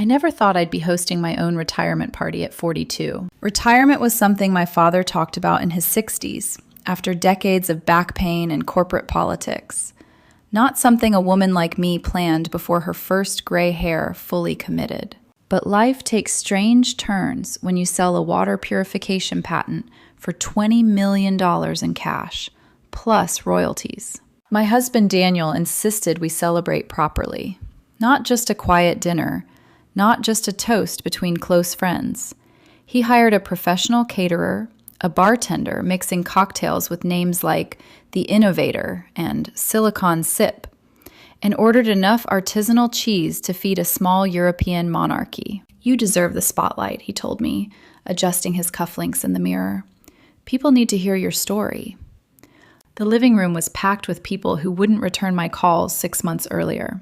I never thought I'd be hosting my own retirement party at 42. Retirement was something my father talked about in his 60s, after decades of back pain and corporate politics. Not something a woman like me planned before her first gray hair fully committed. But life takes strange turns when you sell a water purification patent for $20 million in cash, plus royalties. My husband Daniel insisted we celebrate properly. Not just a quiet dinner, not just a toast between close friends. He hired a professional caterer, a bartender mixing cocktails with names like The Innovator and Silicon Sip, and ordered enough artisanal cheese to feed a small European monarchy. You deserve the spotlight, he told me, adjusting his cufflinks in the mirror. People need to hear your story. The living room was packed with people who wouldn't return my calls 6 months earlier.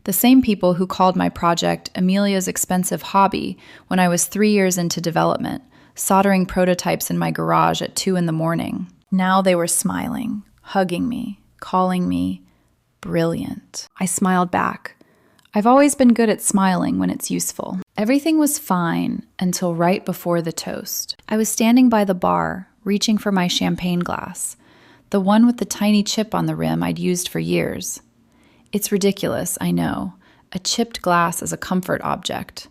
The same people who called my project Amelia's expensive hobby when I was 3 years into development, soldering prototypes in my garage at 2 a.m. Now they were smiling, hugging me, calling me brilliant. I smiled back. I've always been good at smiling when it's useful. Everything was fine until right before the toast. I was standing by the bar, reaching for my champagne glass, the one with the tiny chip on the rim I'd used for years. It's ridiculous, I know. A chipped glass is a comfort object.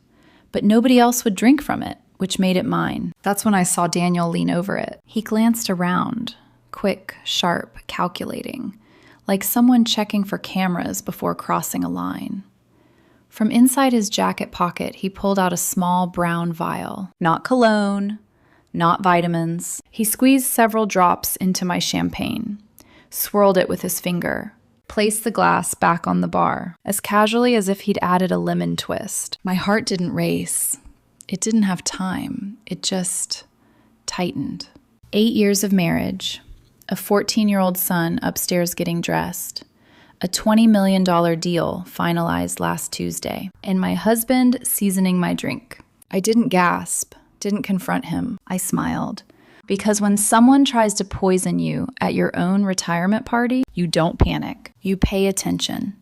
But nobody else would drink from it, which made it mine. That's when I saw Daniel lean over it. He glanced around, quick, sharp, calculating, like someone checking for cameras before crossing a line. From inside his jacket pocket, he pulled out a small brown vial. Not cologne, not vitamins. He squeezed several drops into my champagne, swirled it with his finger, placed the glass back on the bar, as casually as if he'd added a lemon twist. My heart didn't race. It didn't have time. It just tightened. 8 years of marriage, a 14-year-old son upstairs getting dressed, a $20 million deal finalized last Tuesday, and my husband seasoning my drink. I didn't gasp, didn't confront him. I smiled. Because when someone tries to poison you at your own retirement party, you don't panic. You pay attention.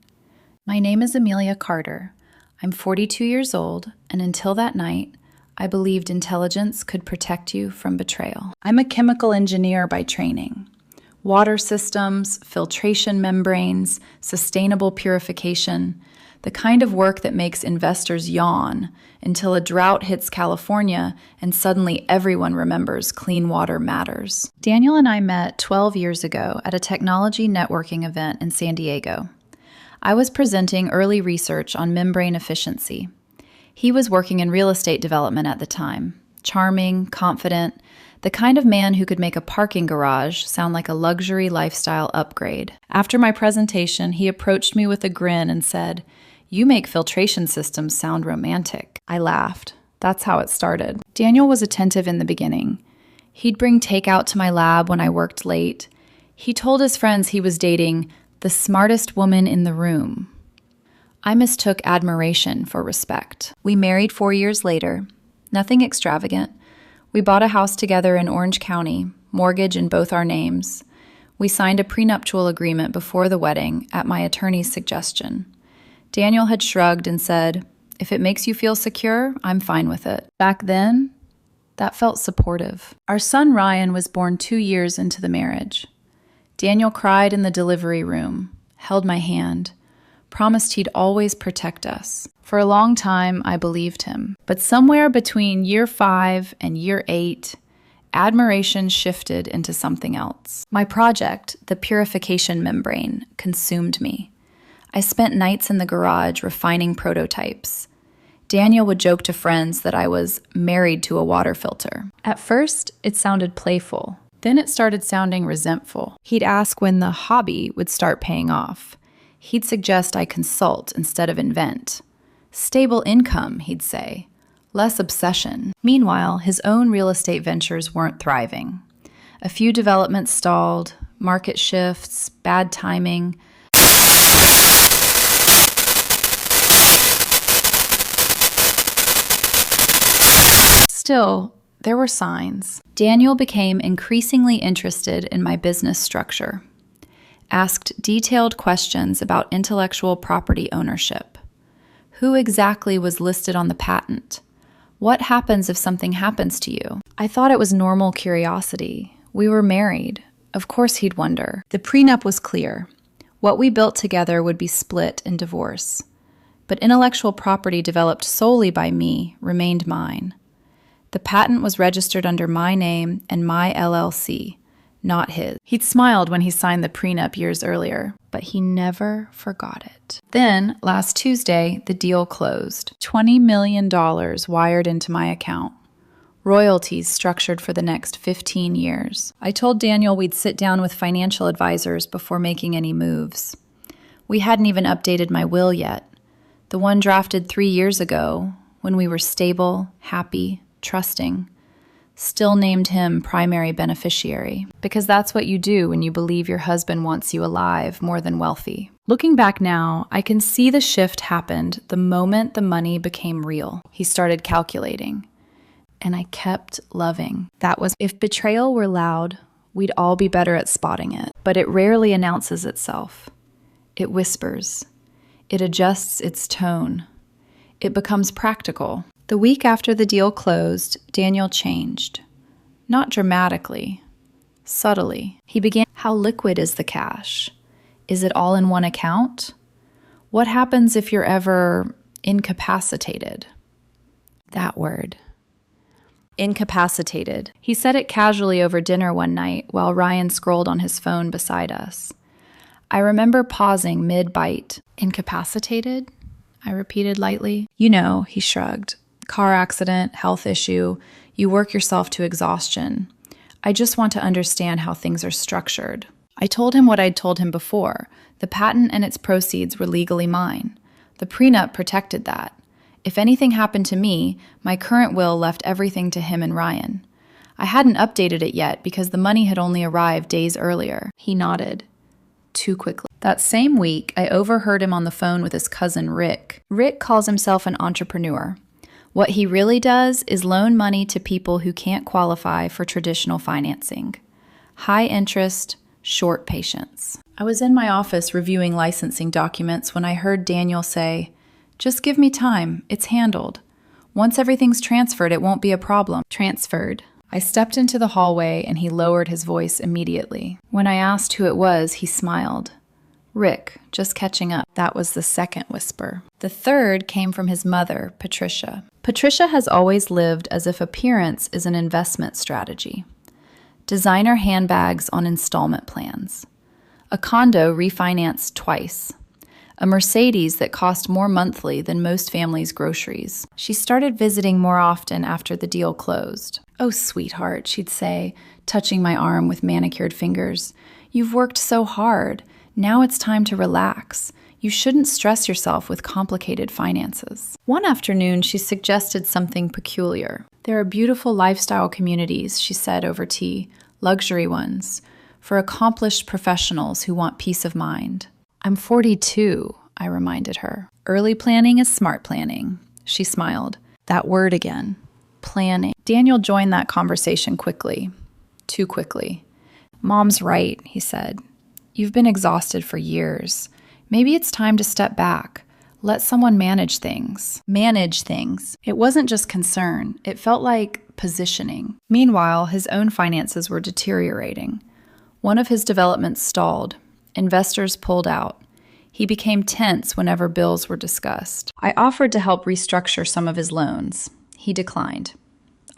My name is Amelia Carter. I'm 42 years old, and until that night, I believed intelligence could protect you from betrayal. I'm a chemical engineer by training. Water systems, filtration membranes, sustainable purification, the kind of work that makes investors yawn until a drought hits California and suddenly everyone remembers clean water matters. Daniel and I met 12 years ago at a technology networking event in San Diego. I was presenting early research on membrane efficiency. He was working in real estate development at the time, charming, confident, the kind of man who could make a parking garage sound like a luxury lifestyle upgrade. After my presentation, he approached me with a grin and said, "You make filtration systems sound romantic." I laughed. That's how it started. Daniel was attentive in the beginning. He'd bring takeout to my lab when I worked late. He told his friends he was dating the smartest woman in the room. I mistook admiration for respect. We married 4 years later. Nothing extravagant. We bought a house together in Orange County, mortgage in both our names. We signed a prenuptial agreement before the wedding at my attorney's suggestion. Daniel had shrugged and said, "If it makes you feel secure, I'm fine with it." Back then, that felt supportive. Our son Ryan was born 2 years into the marriage. Daniel cried in the delivery room, held my hand, promised he'd always protect us. For a long time, I believed him. But somewhere between year 5 and year 8, admiration shifted into something else. My project, the purification membrane, consumed me. I spent nights in the garage refining prototypes. Daniel would joke to friends that I was married to a water filter. At first, it sounded playful. Then it started sounding resentful. He'd ask when the hobby would start paying off. He'd suggest I consult instead of invent. Stable income, he'd say. Less obsession. Meanwhile, his own real estate ventures weren't thriving. A few developments stalled, market shifts, bad timing. Still, there were signs. Daniel became increasingly interested in my business structure, asked detailed questions about intellectual property ownership. Who exactly was listed on the patent? What happens if something happens to you? I thought it was normal curiosity. We were married. Of course he'd wonder. The prenup was clear. What we built together would be split in divorce. But intellectual property developed solely by me remained mine. The patent was registered under my name and my LLC, not his. He'd smiled when he signed the prenup years earlier, but he never forgot it. Then, last Tuesday, the deal closed. $20 million wired into my account. Royalties structured for the next 15 years. I told Daniel we'd sit down with financial advisors before making any moves. We hadn't even updated my will yet. The one drafted 3 years ago, when we were stable, happy, trusting, still named him primary beneficiary, because that's what you do when you believe your husband wants you alive more than wealthy. Looking back now, I can see the shift happened the moment the money became real. He started calculating. And I kept loving. That was, if betrayal were loud, we'd all be better at spotting it. But it rarely announces itself. It whispers. It adjusts its tone. It becomes practical. The week after the deal closed, Daniel changed. Not dramatically, subtly. He began, how liquid is the cash? Is it all in one account? What happens if you're ever incapacitated? That word. Incapacitated. He said it casually over dinner one night while Ryan scrolled on his phone beside us. I remember pausing mid-bite. Incapacitated? I repeated lightly. You know, he shrugged. Car accident, health issue. You work yourself to exhaustion. I just want to understand how things are structured. I told him what I'd told him before. The patent and its proceeds were legally mine. The prenup protected that. If anything happened to me, my current will left everything to him and Ryan. I hadn't updated it yet because the money had only arrived days earlier. He nodded. Too quickly. That same week, I overheard him on the phone with his cousin Rick. Rick calls himself an entrepreneur. What he really does is loan money to people who can't qualify for traditional financing. High interest, short patience. I was in my office reviewing licensing documents when I heard Daniel say, "Just give me time, it's handled. Once everything's transferred, it won't be a problem." Transferred. I stepped into the hallway and he lowered his voice immediately. When I asked who it was, he smiled. "Rick, just catching up." That was the second whisper. The third came from his mother, Patricia. Patricia has always lived as if appearance is an investment strategy. Designer handbags on installment plans. A condo refinanced twice. A Mercedes that cost more monthly than most families' groceries. She started visiting more often after the deal closed. "Oh, sweetheart," she'd say, touching my arm with manicured fingers. "You've worked so hard. Now it's time to relax. You shouldn't stress yourself with complicated finances." One afternoon, she suggested something peculiar. "There are beautiful lifestyle communities," she said over tea, "luxury ones, for accomplished professionals who want peace of mind." "I'm 42, I reminded her. "Early planning is smart planning," she smiled. That word again. Planning. Daniel joined that conversation quickly. Too quickly. "Mom's right," he said. "You've been exhausted for years. Maybe it's time to step back. Let someone manage things." Manage things. It wasn't just concern. It felt like positioning. Meanwhile, his own finances were deteriorating. One of his developments stalled. Investors pulled out. He became tense whenever bills were discussed. I offered to help restructure some of his loans. He declined.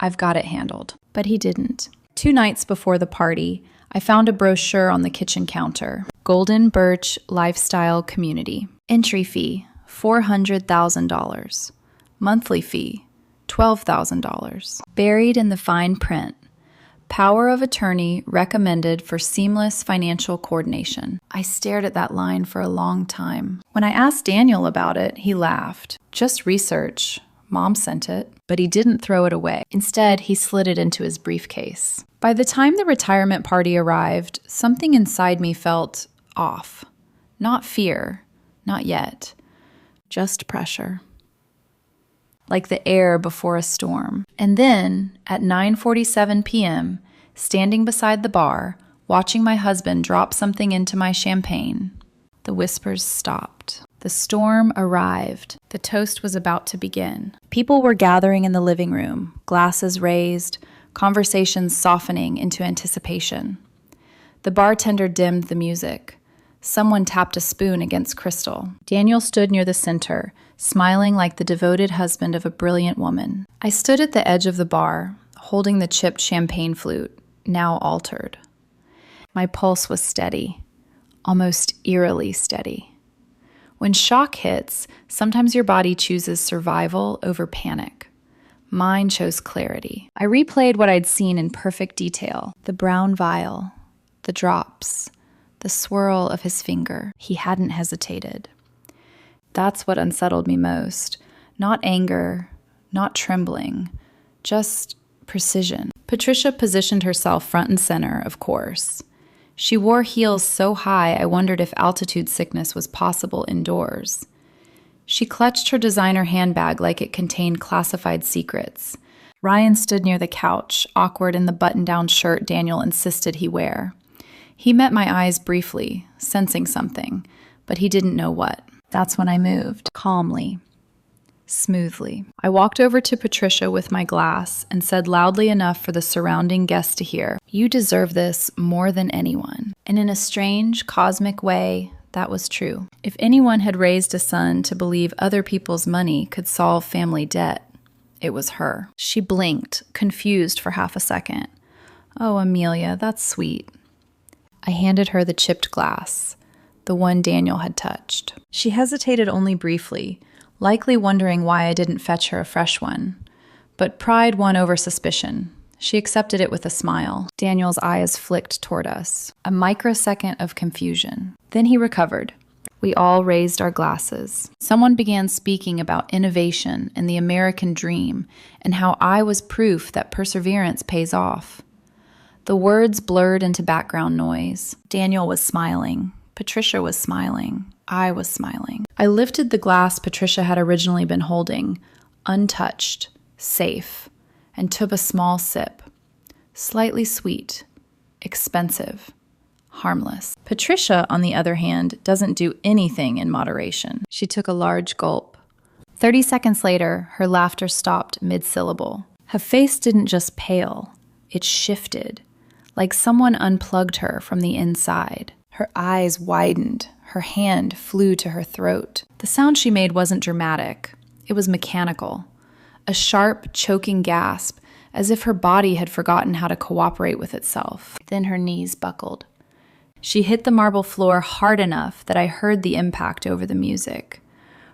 "I've got it handled." But he didn't. 2 nights before the party, I found a brochure on the kitchen counter. Golden Birch Lifestyle Community. Entry fee, $400,000. Monthly fee, $12,000. Buried in the fine print. Power of attorney recommended for seamless financial coordination. I stared at that line for a long time. When I asked Daniel about it, he laughed. "Just research. Mom sent it." But he didn't throw it away. Instead, he slid it into his briefcase. By the time the retirement party arrived, something inside me felt off. Not fear. Not yet. Just pressure. Like the air before a storm. And then, at 9:47 p.m., standing beside the bar, watching my husband drop something into my champagne, the whispers stopped. The storm arrived. The toast was about to begin. People were gathering in the living room, glasses raised, conversations softening into anticipation. The bartender dimmed the music. Someone tapped a spoon against crystal. Daniel stood near the center, smiling like the devoted husband of a brilliant woman. I stood at the edge of the bar, holding the chipped champagne flute, now altered. My pulse was steady, almost eerily steady. When shock hits, sometimes your body chooses survival over panic. Mine chose clarity. I replayed what I'd seen in perfect detail. The brown vial, the drops, the swirl of his finger. He hadn't hesitated. That's what unsettled me most. Not anger, not trembling, just precision. Patricia positioned herself front and center, of course. She wore heels so high I wondered if altitude sickness was possible indoors. She clutched her designer handbag like it contained classified secrets. Ryan stood near the couch, awkward in the button-down shirt Daniel insisted he wear. He met my eyes briefly, sensing something, but he didn't know what. That's when I moved, calmly, smoothly. I walked over to Patricia with my glass and said loudly enough for the surrounding guests to hear, "You deserve this more than anyone." And in a strange, cosmic way, that was true. If anyone had raised a son to believe other people's money could solve family debt, it was her. She blinked, confused for half a second. "Oh, Amelia, that's sweet." I handed her the chipped glass, the one Daniel had touched. She hesitated only briefly, likely wondering why I didn't fetch her a fresh one. But pride won over suspicion. She accepted it with a smile. Daniel's eyes flicked toward us. A microsecond of confusion. Then he recovered. We all raised our glasses. Someone began speaking about innovation and the American dream and how I was proof that perseverance pays off. The words blurred into background noise. Daniel was smiling. Patricia was smiling. I was smiling. I lifted the glass Patricia had originally been holding, untouched, safe, and took a small sip. Slightly sweet, expensive, harmless. Patricia, on the other hand, doesn't do anything in moderation. She took a large gulp. 30 seconds later, her laughter stopped mid-syllable. Her face didn't just pale, it shifted, like someone unplugged her from the inside. Her eyes widened. Her hand flew to her throat. The sound she made wasn't dramatic. It was mechanical. A sharp, choking gasp, as if her body had forgotten how to cooperate with itself. Then her knees buckled. She hit the marble floor hard enough that I heard the impact over the music.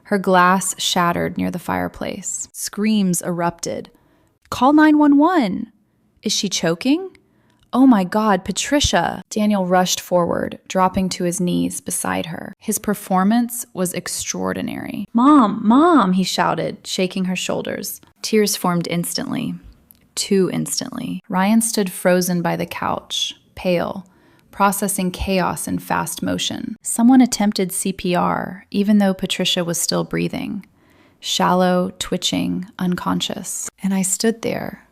Her glass shattered near the fireplace. Screams erupted. "Call 911! Is she choking? Oh my God, Patricia!" Daniel rushed forward, dropping to his knees beside her. His performance was extraordinary. "Mom, Mom!" he shouted, shaking her shoulders. Tears formed instantly. Too instantly. Ryan stood frozen by the couch, pale, processing chaos in fast motion. Someone attempted CPR, even though Patricia was still breathing. Shallow, twitching, unconscious. And I stood there,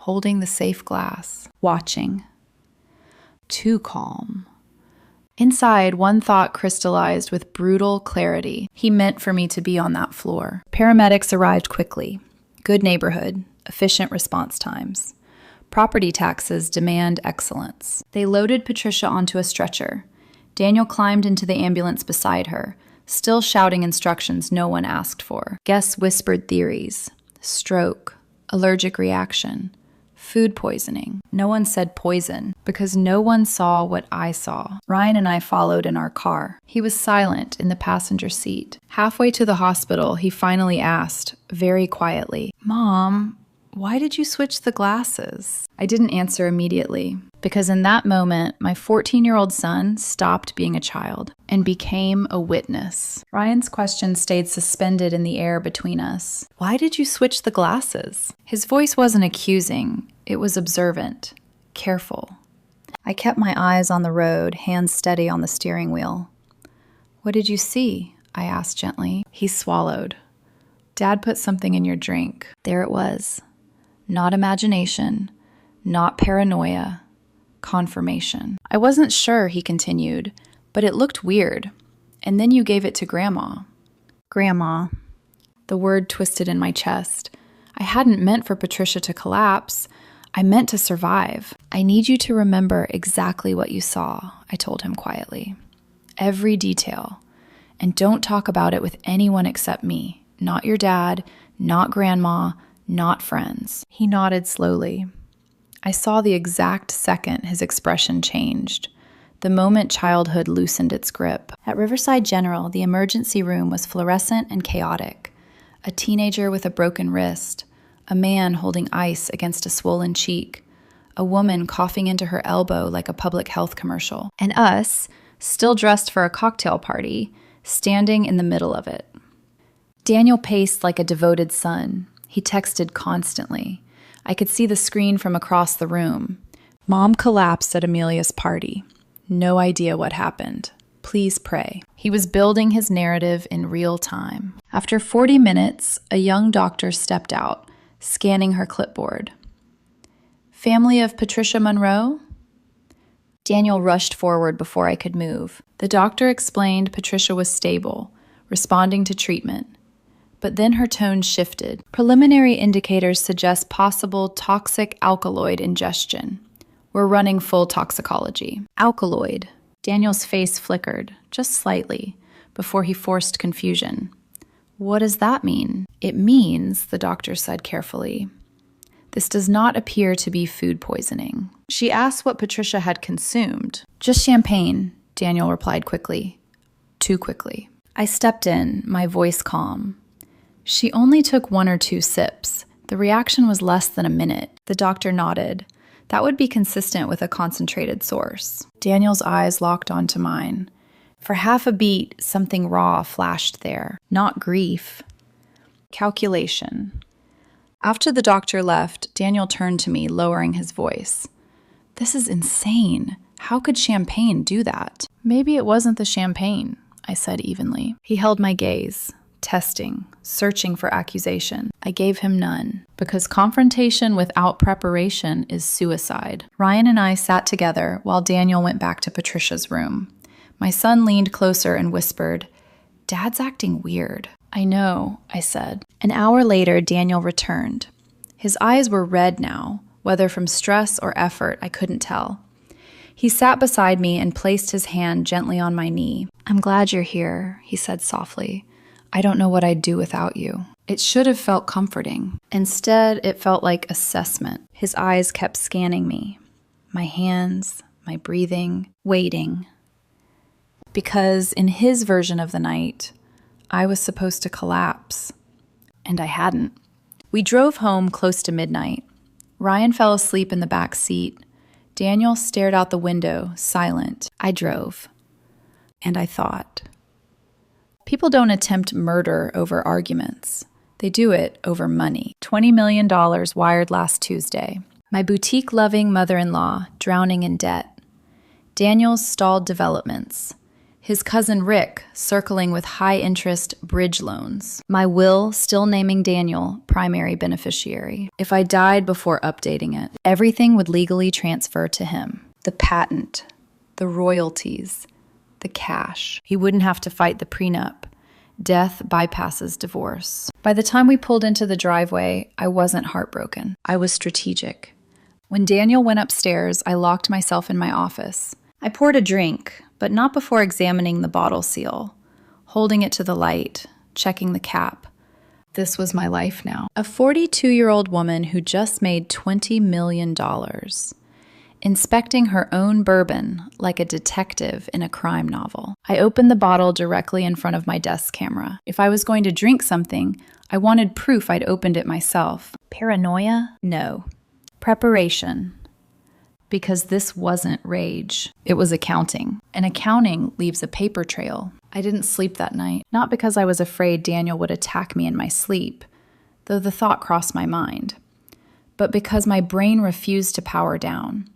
holding the safe glass, watching. Too calm. Inside, one thought crystallized with brutal clarity. He meant for me to be on that floor. Paramedics arrived quickly. Good neighborhood, efficient response times. Property taxes demand excellence. They loaded Patricia onto a stretcher. Daniel climbed into the ambulance beside her, still shouting instructions no one asked for. Guests whispered theories. Stroke, allergic reaction, food poisoning. No one said poison, because no one saw what I saw. Ryan and I followed in our car. He was silent in the passenger seat. Halfway to the hospital, he finally asked, very quietly, "Mom, why did you switch the glasses?" I didn't answer immediately, because in that moment, my 14-year-old son stopped being a child and became a witness. Ryan's question stayed suspended in the air between us. "Why did you switch the glasses?" His voice wasn't accusing. It was observant, careful. I kept my eyes on the road, hands steady on the steering wheel. "What did you see?" I asked gently. He swallowed. "Dad put something in your drink." There it was. Not imagination, not paranoia, confirmation. "I wasn't sure," he continued, "but it looked weird. And then you gave it to Grandma. Grandma. The word twisted in my chest. I hadn't meant for Patricia to collapse. I meant to survive. I need you to remember exactly what you saw, I told him quietly. Every detail. And don't talk about it with anyone except me. Not your dad, not grandma, not friends. He nodded slowly. I saw the exact second his expression changed. The moment childhood loosened its grip. At Riverside General, the emergency room was fluorescent and chaotic. A teenager with a broken wrist, a man holding ice against a swollen cheek, a woman coughing into her elbow like a public health commercial, and us, still dressed for a cocktail party, standing in the middle of it. Daniel paced like a devoted son. He texted constantly. I could see the screen from across the room. Mom collapsed at Amelia's party. No idea what happened. Please pray. He was building his narrative in real time. After 40 minutes, a young doctor stepped out, scanning her clipboard. Family of Patricia Monroe? Daniel rushed forward before I could move. The doctor explained Patricia was stable, responding to treatment. But then her tone shifted. Preliminary indicators suggest possible toxic alkaloid ingestion. We're running full toxicology. Alkaloid. Daniel's face flickered, just slightly, before he forced confusion. What does that mean? It means, the doctor said carefully, this does not appear to be food poisoning. She asked what Patricia had consumed. Just champagne, Daniel replied quickly. Too quickly. I stepped in, my voice calm. She only took 1 or 2 sips. The reaction was less than a minute. The doctor nodded. That would be consistent with a concentrated source. Daniel's eyes locked onto mine. For half a beat, something raw flashed there. Not grief. Calculation. After the doctor left, Daniel turned to me, lowering his voice. This is insane. How could champagne do that? Maybe it wasn't the champagne, I said evenly. He held my gaze. Testing, searching for accusation. I gave him none, because confrontation without preparation is suicide. Ryan and I sat together while Daniel went back to Patricia's room. My son leaned closer and whispered, Dad's acting weird. I know, I said. An hour later, Daniel returned. His eyes were red now, whether from stress or effort, I couldn't tell. He sat beside me and placed his hand gently on my knee. I'm glad you're here, he said softly. I don't know what I'd do without you. It should have felt comforting. Instead, it felt like assessment. His eyes kept scanning me. My hands, my breathing, waiting. Because in his version of the night, I was supposed to collapse. And I hadn't. We drove home close to midnight. Ryan fell asleep in the back seat. Daniel stared out the window, silent. I drove. And I thought. People don't attempt murder over arguments. They do it over money. $20 million wired last Tuesday. My boutique-loving mother-in-law drowning in debt. Daniel's stalled developments. His cousin Rick circling with high-interest bridge loans. My will still naming Daniel primary beneficiary. If I died before updating it, everything would legally transfer to him. The patent, the royalties, the cash. He wouldn't have to fight the prenup. Death bypasses divorce. By the time we pulled into the driveway, I wasn't heartbroken. I was strategic. When Daniel went upstairs, I locked myself in my office. I poured a drink, but not before examining the bottle seal, holding it to the light, checking the cap. This was my life now. A 42-year-old woman who just made $20 million. Inspecting her own bourbon like a detective in a crime novel. I opened the bottle directly in front of my desk camera. If I was going to drink something, I wanted proof I'd opened it myself. Paranoia? No. Preparation. Because this wasn't rage. It was accounting. And accounting leaves a paper trail. I didn't sleep that night. Not because I was afraid Daniel would attack me in my sleep, though the thought crossed my mind, but because my brain refused to power down.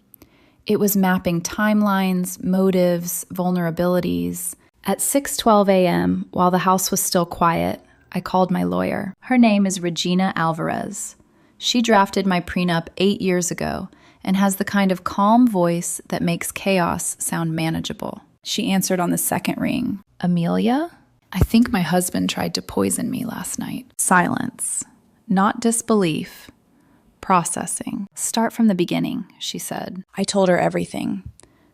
It was mapping timelines, motives, vulnerabilities. At 6:12 a.m., while the house was still quiet, I called my lawyer. Her name is Regina Alvarez. She drafted my prenup 8 years ago and has the kind of calm voice that makes chaos sound manageable. She answered on the second ring. Amelia? I think my husband tried to poison me last night. Silence. Not disbelief. Processing. Start from the beginning, she said. I told her everything.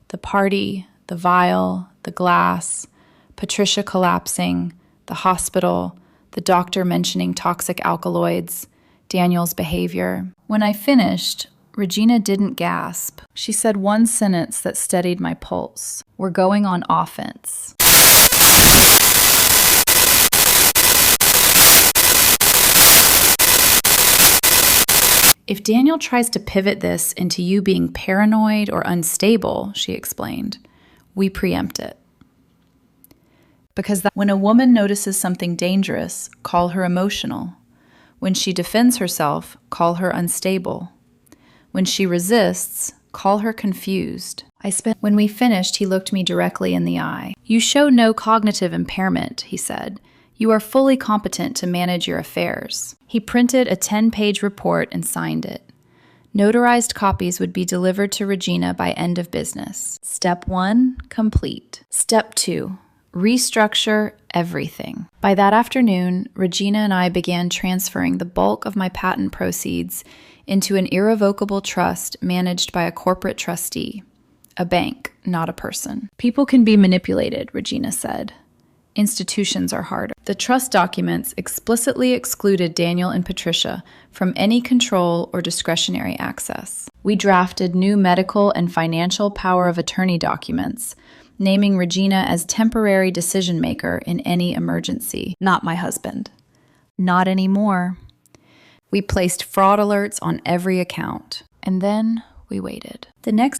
The party, the vial, the glass, Patricia collapsing, the hospital, the doctor mentioning toxic alkaloids, Daniel's behavior. When I finished, Regina didn't gasp. She said one sentence that steadied my pulse. We're going on offense. If Daniel tries to pivot this into you being paranoid or unstable, she explained, we preempt it. Because when a woman notices something dangerous, call her emotional. When she defends herself, call her unstable. When she resists, call her confused. When we finished, he looked me directly in the eye. You show no cognitive impairment, he said. You are fully competent to manage your affairs. He printed a 10-page report and signed it. Notarized copies would be delivered to Regina by end of business. Step 1, complete. Step 2, restructure everything. By that afternoon, Regina and I began transferring the bulk of my patent proceeds into an irrevocable trust managed by a corporate trustee. A bank, not a person. People can be manipulated, Regina said. Institutions are harder. The trust documents explicitly excluded Daniel and Patricia from any control or discretionary access. We drafted new medical and financial power of attorney documents, naming Regina as temporary decision maker in any emergency. Not my husband. Not anymore. We placed fraud alerts on every account. And then we waited.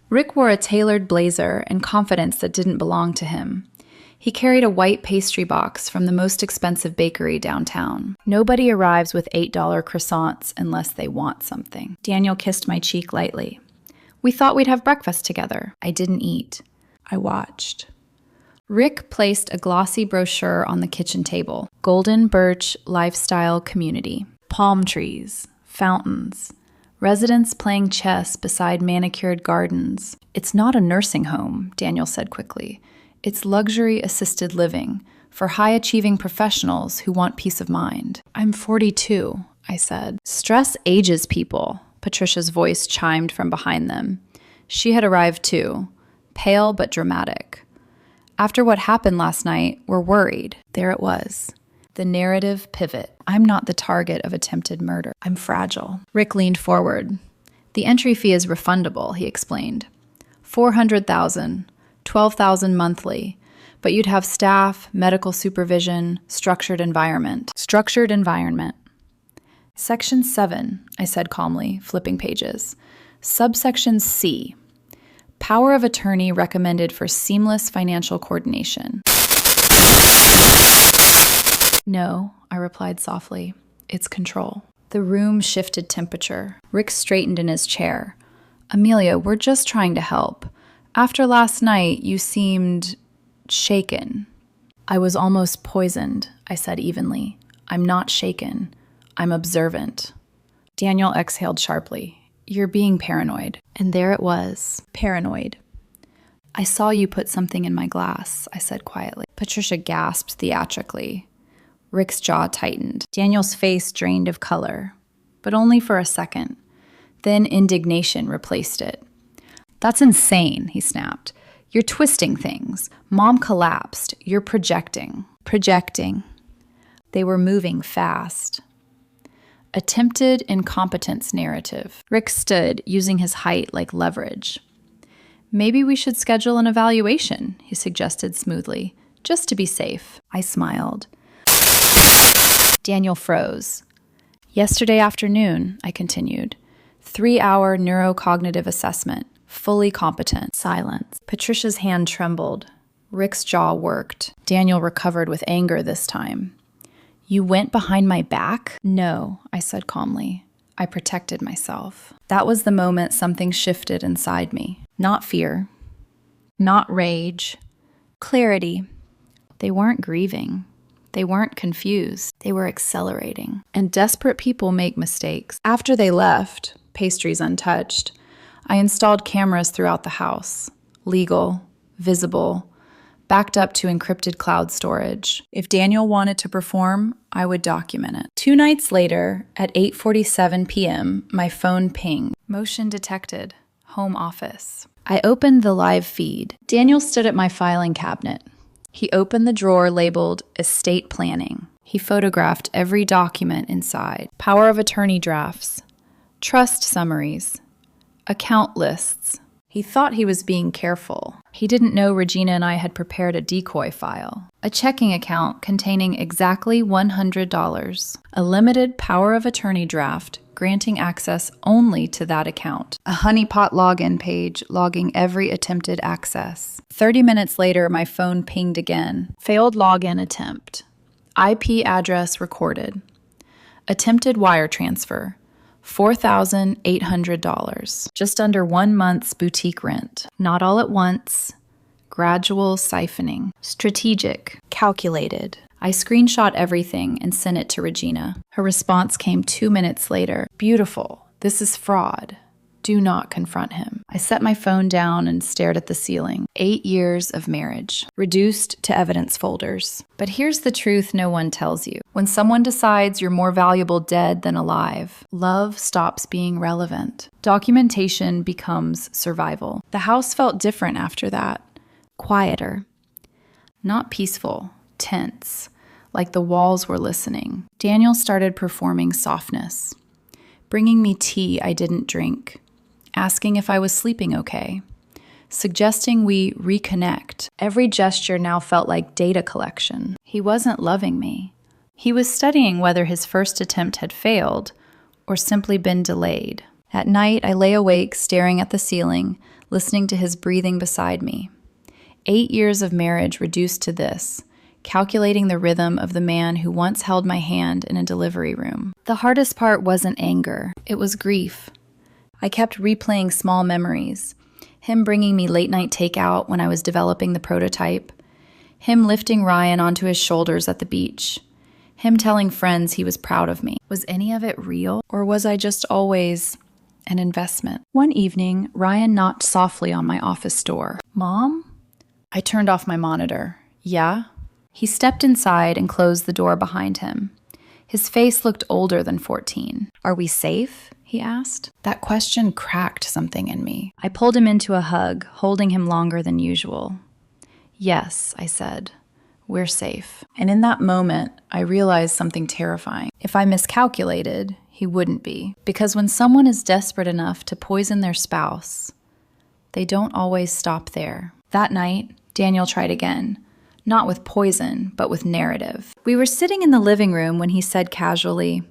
Rick wore a tailored blazer and confidence that didn't belong to him. He carried a white pastry box from the most expensive bakery downtown. Nobody arrives with $8 croissants unless they want something. Daniel kissed my cheek lightly. We thought we'd have breakfast together. I didn't eat. I watched. Rick placed a glossy brochure on the kitchen table. Golden Birch Lifestyle Community. Palm trees. Fountains. Residents playing chess beside manicured gardens. It's not a nursing home, Daniel said quickly. It's luxury assisted living for high-achieving professionals who want peace of mind. I'm 42, I said. Stress ages people, Patricia's voice chimed from behind them. She had arrived too, pale but dramatic. After what happened last night, we're worried. There it was. The narrative pivot. I'm not the target of attempted murder. I'm fragile. Rick leaned forward. The entry fee is refundable, he explained. $400,000. $12,000 monthly, but you'd have staff, medical supervision, structured environment. Structured environment. Section 7, I said calmly, flipping pages. Subsection C. Power of attorney recommended for seamless financial coordination. No, I replied softly. It's control. The room shifted temperature. Rick straightened in his chair. Amelia, we're just trying to help. After last night, you seemed shaken. I was almost poisoned, I said evenly. I'm not shaken. I'm observant. Daniel exhaled sharply. You're being paranoid. And there it was. Paranoid. I saw you put something in my glass, I said quietly. Patricia gasped theatrically. Rick's jaw tightened. Daniel's face drained of color, but only for a second. Then indignation replaced it. That's insane, he snapped. You're twisting things. Mom collapsed. You're projecting. Projecting. They were moving fast. Attempted incompetence narrative. Rick stood, using his height like leverage. Maybe we should schedule an evaluation, he suggested smoothly, just to be safe. I smiled. Daniel froze. Yesterday afternoon, I continued. 3-hour neurocognitive assessment. Fully competent. Silence. Patricia's hand trembled. Rick's jaw worked. Daniel recovered with anger this time. You went behind my back? No, I said calmly. I protected myself. That was the moment something shifted inside me. Not fear. Not rage. Clarity. They weren't grieving. They weren't confused. They were accelerating. And desperate people make mistakes. After they left, pastries untouched, I installed cameras throughout the house. Legal, visible, backed up to encrypted cloud storage. If Daniel wanted to perform, I would document it. 2 nights later, at 8:47 p.m., my phone pinged. Motion detected. Home office. I opened the live feed. Daniel stood at my filing cabinet. He opened the drawer labeled Estate Planning. He photographed every document inside. Power of attorney drafts, trust summaries, account lists. He thought he was being careful. He didn't know Regina and I had prepared a decoy file. A checking account containing exactly $100. A limited power of attorney draft granting access only to that account. A honeypot login page logging every attempted access. 30 minutes later, my phone pinged again. Failed login attempt. IP address recorded. Attempted wire transfer. $4,800. Just under 1 month's boutique rent. Not all at once. Gradual siphoning. Strategic. Calculated. I screenshot everything and sent it to Regina. Her response came 2 minutes later. Beautiful. This is fraud. Do not confront him. I set my phone down and stared at the ceiling. 8 years of marriage. Reduced to evidence folders. But here's the truth no one tells you. When someone decides you're more valuable dead than alive, love stops being relevant. Documentation becomes survival. The house felt different after that. Quieter. Not peaceful. Tense. Like the walls were listening. Daniel started performing softness. Bringing me tea I didn't drink. Asking if I was sleeping okay, suggesting we reconnect. Every gesture now felt like data collection. He wasn't loving me. He was studying whether his first attempt had failed or simply been delayed. At night, I lay awake staring at the ceiling, listening to his breathing beside me. 8 years of marriage reduced to this, calculating the rhythm of the man who once held my hand in a delivery room. The hardest part wasn't anger, it was grief. I kept replaying small memories. Him bringing me late-night takeout when I was developing the prototype. Him lifting Ryan onto his shoulders at the beach. Him telling friends he was proud of me. Was any of it real, or was I just always an investment? One evening, Ryan knocked softly on my office door. Mom? I turned off my monitor. Yeah? He stepped inside and closed the door behind him. His face looked older than 14. Are we safe? He asked. That question cracked something in me. I pulled him into a hug, holding him longer than usual. Yes, I said. We're safe. And in that moment, I realized something terrifying. If I miscalculated, he wouldn't be. Because when someone is desperate enough to poison their spouse, they don't always stop there. That night, Daniel tried again. Not with poison, but with narrative. We were sitting in the living room when he said casually,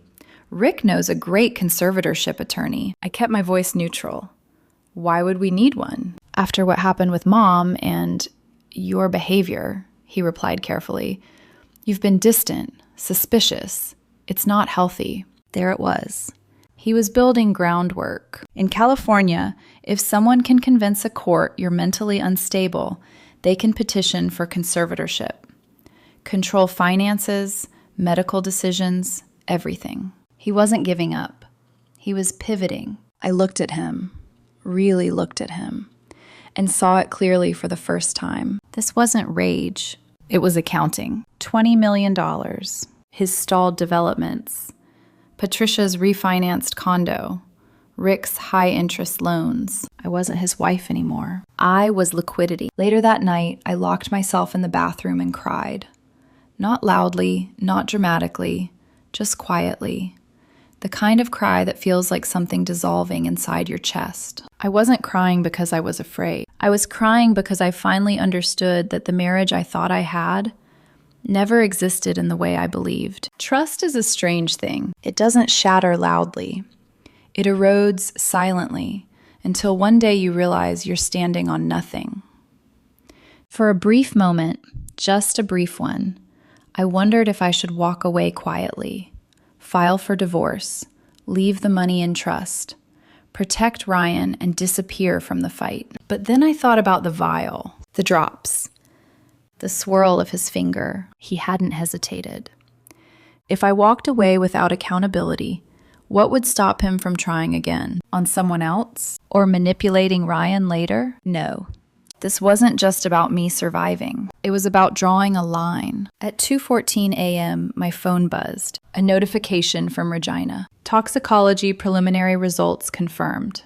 Rick knows a great conservatorship attorney. I kept my voice neutral. Why would we need one? After what happened with Mom and your behavior, he replied carefully. You've been distant, suspicious. It's not healthy. There it was. He was building groundwork. In California, if someone can convince a court you're mentally unstable, they can petition for conservatorship. Control finances, medical decisions, everything. He wasn't giving up. He was pivoting. I looked at him, really looked at him, and saw it clearly for the first time. This wasn't rage. It was accounting. $20 million. His stalled developments. Patricia's refinanced condo. Rick's high-interest loans. I wasn't his wife anymore. I was liquidity. Later that night, I locked myself in the bathroom and cried. Not loudly, not dramatically, just quietly. The kind of cry that feels like something dissolving inside your chest. I wasn't crying because I was afraid. I was crying because I finally understood that the marriage I thought I had never existed in the way I believed. Trust is a strange thing. It doesn't shatter loudly. It erodes silently until one day you realize you're standing on nothing. For a brief moment, just a brief one, I wondered if I should walk away quietly, file for divorce, leave the money in trust, protect Ryan, and disappear from the fight. But then I thought about the vial, the drops, the swirl of his finger. He hadn't hesitated. If I walked away without accountability, what would stop him from trying again? On someone else? Or manipulating Ryan later? No. This wasn't just about me surviving. It was about drawing a line. At 2:14 a.m., my phone buzzed. A notification from Regina. Toxicology preliminary results confirmed.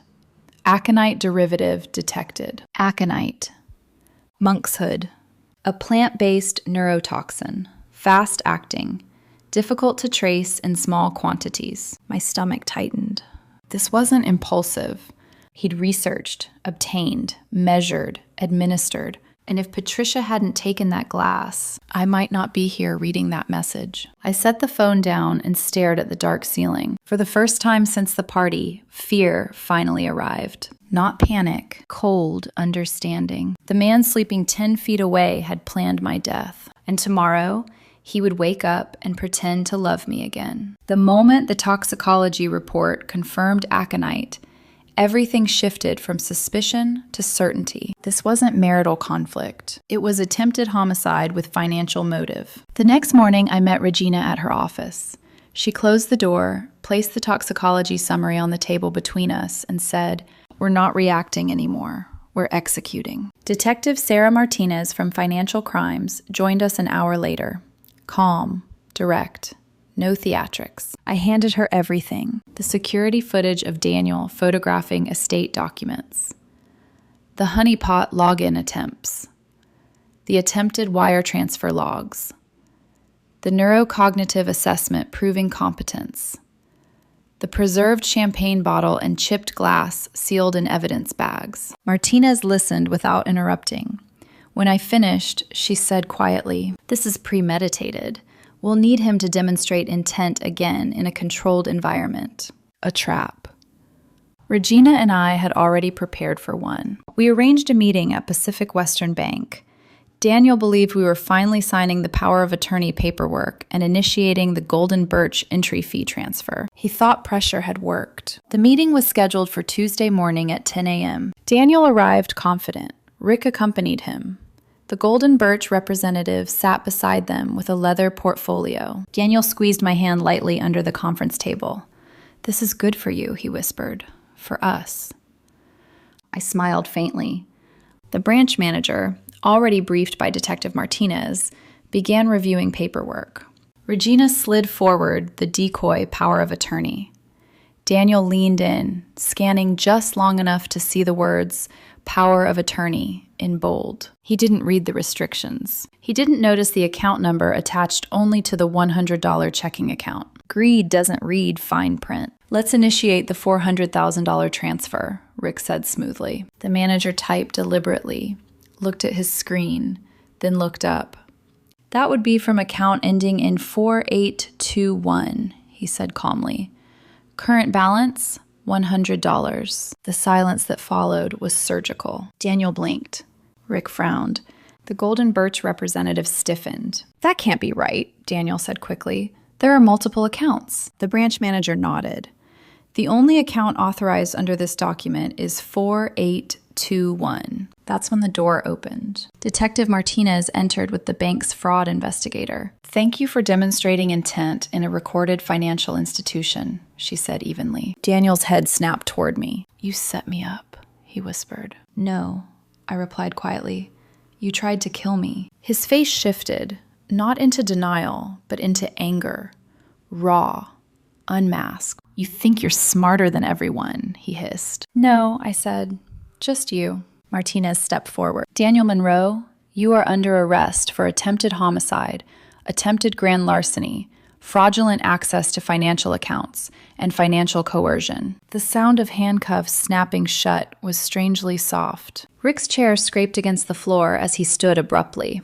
Aconite derivative detected. Aconite. Monkshood. A plant-based neurotoxin. Fast-acting. Difficult to trace in small quantities. My stomach tightened. This wasn't impulsive. He'd researched, obtained, measured, administered. And if Patricia hadn't taken that glass, I might not be here reading that message. I set the phone down and stared at the dark ceiling. For the first time since the party, fear finally arrived. Not panic, cold understanding. The man sleeping 10 feet away had planned my death. And tomorrow, he would wake up and pretend to love me again. The moment the toxicology report confirmed aconite, everything shifted from suspicion to certainty. This wasn't marital conflict. It was attempted homicide with financial motive. The next morning, I met Regina at her office. She closed the door, placed the toxicology summary on the table between us, and said, "We're not reacting anymore. We're executing." Detective Sarah Martinez from Financial Crimes joined us an hour later. Calm, direct. No theatrics. I handed her everything. The security footage of Daniel photographing estate documents. The honeypot login attempts. The attempted wire transfer logs. The neurocognitive assessment proving competence. The preserved champagne bottle and chipped glass sealed in evidence bags. Martinez listened without interrupting. When I finished, she said quietly, "This is premeditated. We'll need him to demonstrate intent again in a controlled environment. A trap." Regina and I had already prepared for one. We arranged a meeting at Pacific Western Bank. Daniel believed we were finally signing the power of attorney paperwork and initiating the Golden Birch entry fee transfer. He thought pressure had worked. The meeting was scheduled for Tuesday morning at 10 a.m. Daniel arrived confident. Rick accompanied him. The Golden Birch representative sat beside them with a leather portfolio. Daniel squeezed my hand lightly under the conference table. "This is good for you," he whispered. "For us." I smiled faintly. The branch manager, already briefed by Detective Martinez, began reviewing paperwork. Regina slid forward the decoy power of attorney. Daniel leaned in, scanning just long enough to see the words, "Power of Attorney," in bold. He didn't read the restrictions. He didn't notice the account number attached only to the $100 checking account. Greed doesn't read fine print. "Let's initiate the $400,000 transfer," Rick said smoothly. The manager typed deliberately, looked at his screen, then looked up. "That would be from account ending in 4821, he said calmly. "Current balance, $100. The silence that followed was surgical. Daniel blinked. Rick frowned. The Golden Birch representative stiffened. "That can't be right," Daniel said quickly. "There are multiple accounts." The branch manager nodded. "The only account authorized under this document is 4821. That's when the door opened. Detective Martinez entered with the bank's fraud investigator. "Thank you for demonstrating intent in a recorded financial institution," she said evenly. Daniel's head snapped toward me. "You set me up," he whispered. "No," I replied quietly. "You tried to kill me." His face shifted, not into denial, but into anger. Raw, unmasked. "You think you're smarter than everyone," he hissed. "No," I said. "Just you." Martinez stepped forward. "Daniel Monroe, you are under arrest for attempted homicide, attempted grand larceny, fraudulent access to financial accounts, and financial coercion." The sound of handcuffs snapping shut was strangely soft. Rick's chair scraped against the floor as he stood abruptly.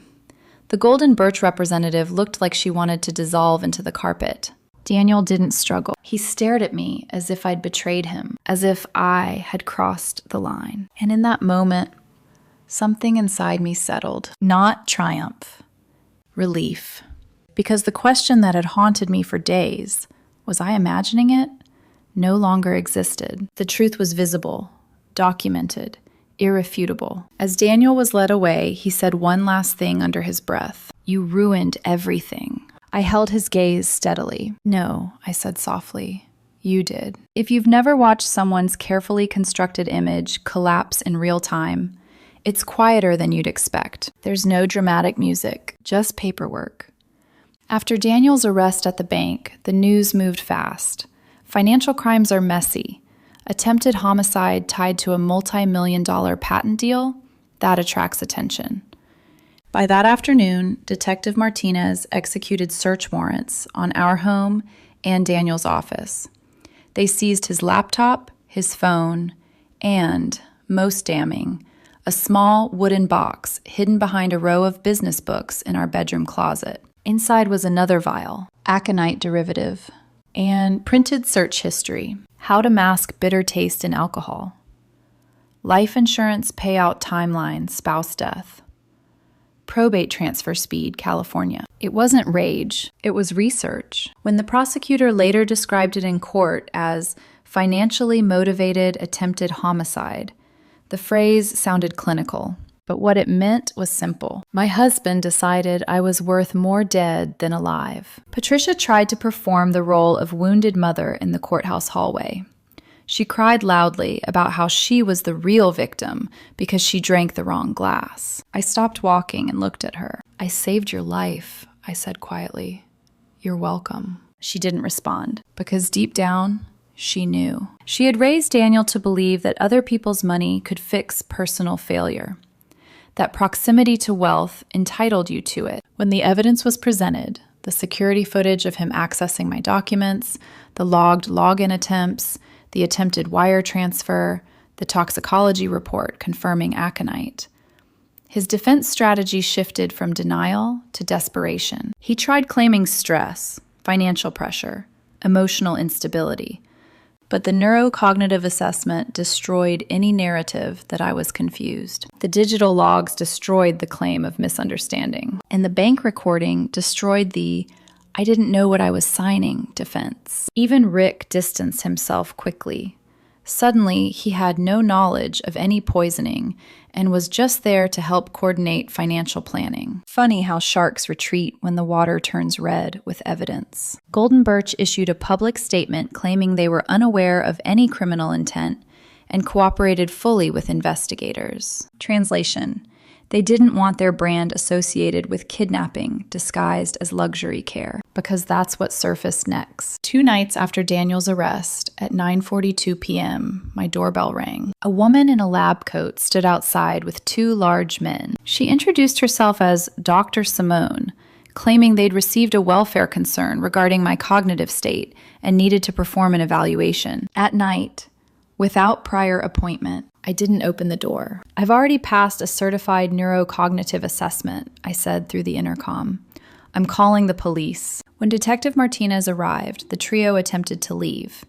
The Golden Birch representative looked like she wanted to dissolve into the carpet. Daniel didn't struggle. He stared at me as if I'd betrayed him, as if I had crossed the line. And in that moment, something inside me settled. Not triumph. Relief. Because the question that had haunted me for days, was I imagining it, no longer existed. The truth was visible, documented, irrefutable. As Daniel was led away, he said one last thing under his breath. "You ruined everything." I held his gaze steadily. "No," I said softly. "You did." If you've never watched someone's carefully constructed image collapse in real time, It's quieter than you'd expect. There's no dramatic music, just paperwork. After Daniel's arrest at the bank, the news moved fast. Financial crimes are messy. Attempted homicide tied to a multi-million-dollar patent deal, that attracts attention. By that afternoon, Detective Martinez executed search warrants on our home and Daniel's office. They seized his laptop, his phone, and, most damning, a small wooden box hidden behind a row of business books in our bedroom closet. Inside was another vial, aconite derivative, and printed search history, how to mask bitter taste in alcohol. Life insurance payout timeline, spouse death. Probate transfer speed, California. It wasn't rage, it was research. When the prosecutor later described it in court as financially motivated attempted homicide, the phrase sounded clinical, but what it meant was simple. My husband decided I was worth more dead than alive. Patricia tried to perform the role of wounded mother in the courthouse hallway. She cried loudly about how she was the real victim because she drank the wrong glass. I stopped walking and looked at her. "I saved your life," I said quietly. "You're welcome." She didn't respond because deep down, she knew. She had raised Daniel to believe that other people's money could fix personal failure, that proximity to wealth entitled you to it. When the evidence was presented, the security footage of him accessing my documents, the logged login attempts, the attempted wire transfer, the toxicology report confirming aconite, his defense strategy shifted from denial to desperation. He tried claiming stress, financial pressure, emotional instability, but the neurocognitive assessment destroyed any narrative that I was confused. The digital logs destroyed the claim of misunderstanding, and the bank recording destroyed the "I didn't know what I was signing" defense. Even Rick distanced himself quickly. Suddenly, he had no knowledge of any poisoning and was just there to help coordinate financial planning. Funny how sharks retreat when the water turns red with evidence. Golden Birch issued a public statement claiming they were unaware of any criminal intent and cooperated fully with investigators. Translation: they didn't want their brand associated with kidnapping disguised as luxury care, because that's what surfaced next. 2 nights after Daniel's arrest, at 9:42 p.m., my doorbell rang. A woman in a lab coat stood outside with 2 large men. She introduced herself as Dr. Simone, claiming they'd received a welfare concern regarding my cognitive state and needed to perform an evaluation. At night, without prior appointment, I didn't open the door. "I've already passed a certified neurocognitive assessment," I said through the intercom. "I'm calling the police." When Detective Martinez arrived, the trio attempted to leave.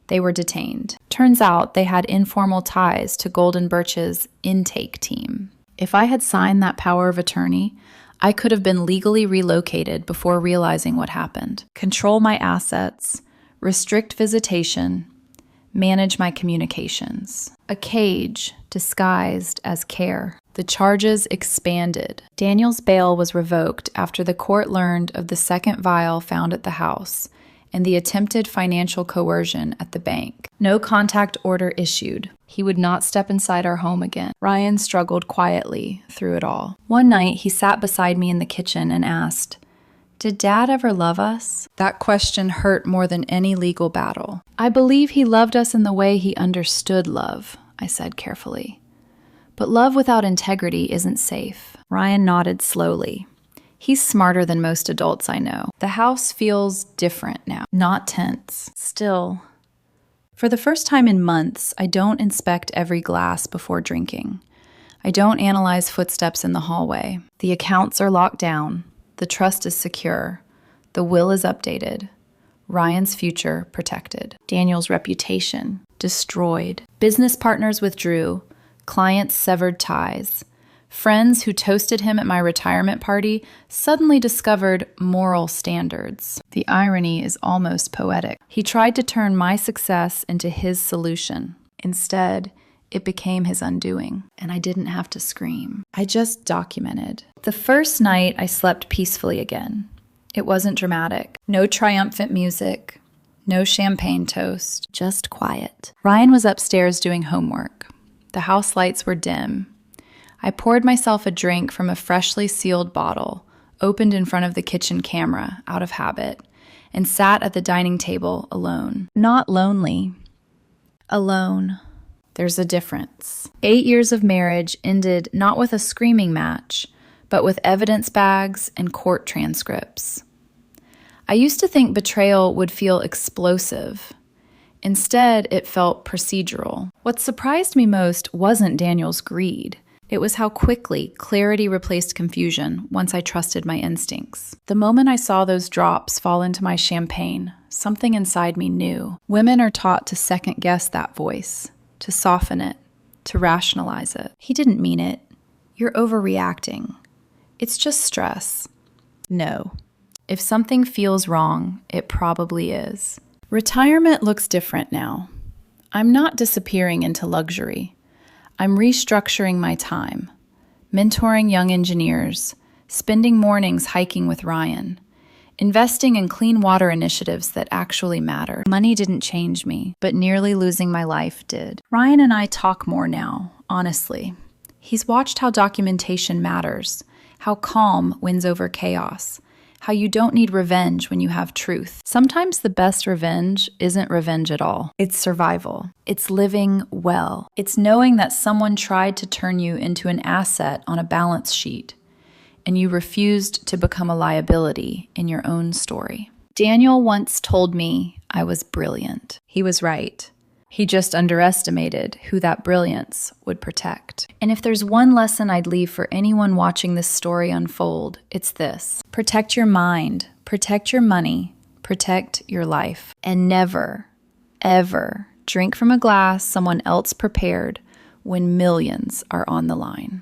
They were detained. Turns out they had informal ties to Golden Birch's intake team. If I had signed that power of attorney, I could have been legally relocated before realizing what happened. Control my assets, restrict visitation, manage my communications. A cage disguised as care. The charges expanded. Daniel's bail was revoked after the court learned of the second vial found at the house and the attempted financial coercion at the bank. No contact order issued. He would not step inside our home again. Ryan struggled quietly through it all. One night, he sat beside me in the kitchen and asked, "Did Dad ever love us?" That question hurt more than any legal battle. "I believe he loved us in the way he understood love," I said carefully. "But love without integrity isn't safe." Ryan nodded slowly. He's smarter than most adults I know. The house feels different now, not tense. Still, for the first time in months, I don't inspect every glass before drinking. I don't analyze footsteps in the hallway. The accounts are locked down. The trust is secure. The will is updated. Ryan's future protected. Daniel's reputation destroyed. Business partners withdrew. Clients severed ties. Friends who toasted him at my retirement party suddenly discovered moral standards. The irony is almost poetic. He tried to turn my success into his solution. Instead, it became his undoing, and I didn't have to scream. I just documented. The first night, I slept peacefully again. It wasn't dramatic. No triumphant music. No champagne toast. Just quiet. Ryan was upstairs doing homework. The house lights were dim. I poured myself a drink from a freshly sealed bottle, opened in front of the kitchen camera out of habit, and sat at the dining table alone. Not lonely. Alone. There's a difference. 8 years of marriage ended not with a screaming match, but with evidence bags and court transcripts. I used to think betrayal would feel explosive. Instead, it felt procedural. What surprised me most wasn't Daniel's greed. It was how quickly clarity replaced confusion once I trusted my instincts. The moment I saw those drops fall into my champagne, something inside me knew. Women are taught to second-guess that voice, to soften it, to rationalize it. He didn't mean it. You're overreacting. It's just stress. No. If something feels wrong, it probably is. Retirement looks different now. I'm not disappearing into luxury. I'm restructuring my time, mentoring young engineers, spending mornings hiking with Ryan, investing in clean water initiatives that actually matter. Money didn't change me, but nearly losing my life did. Ryan and I talk more now, honestly. He's watched how documentation matters, how calm wins over chaos, how you don't need revenge when you have truth. Sometimes the best revenge isn't revenge at all. It's survival. It's living well. It's knowing that someone tried to turn you into an asset on a balance sheet, and you refused to become a liability in your own story. Daniel once told me I was brilliant. He was right. He just underestimated who that brilliance would protect. And if there's one lesson I'd leave for anyone watching this story unfold, it's this. Protect your mind, protect your money, protect your life, and never, ever drink from a glass someone else prepared when millions are on the line.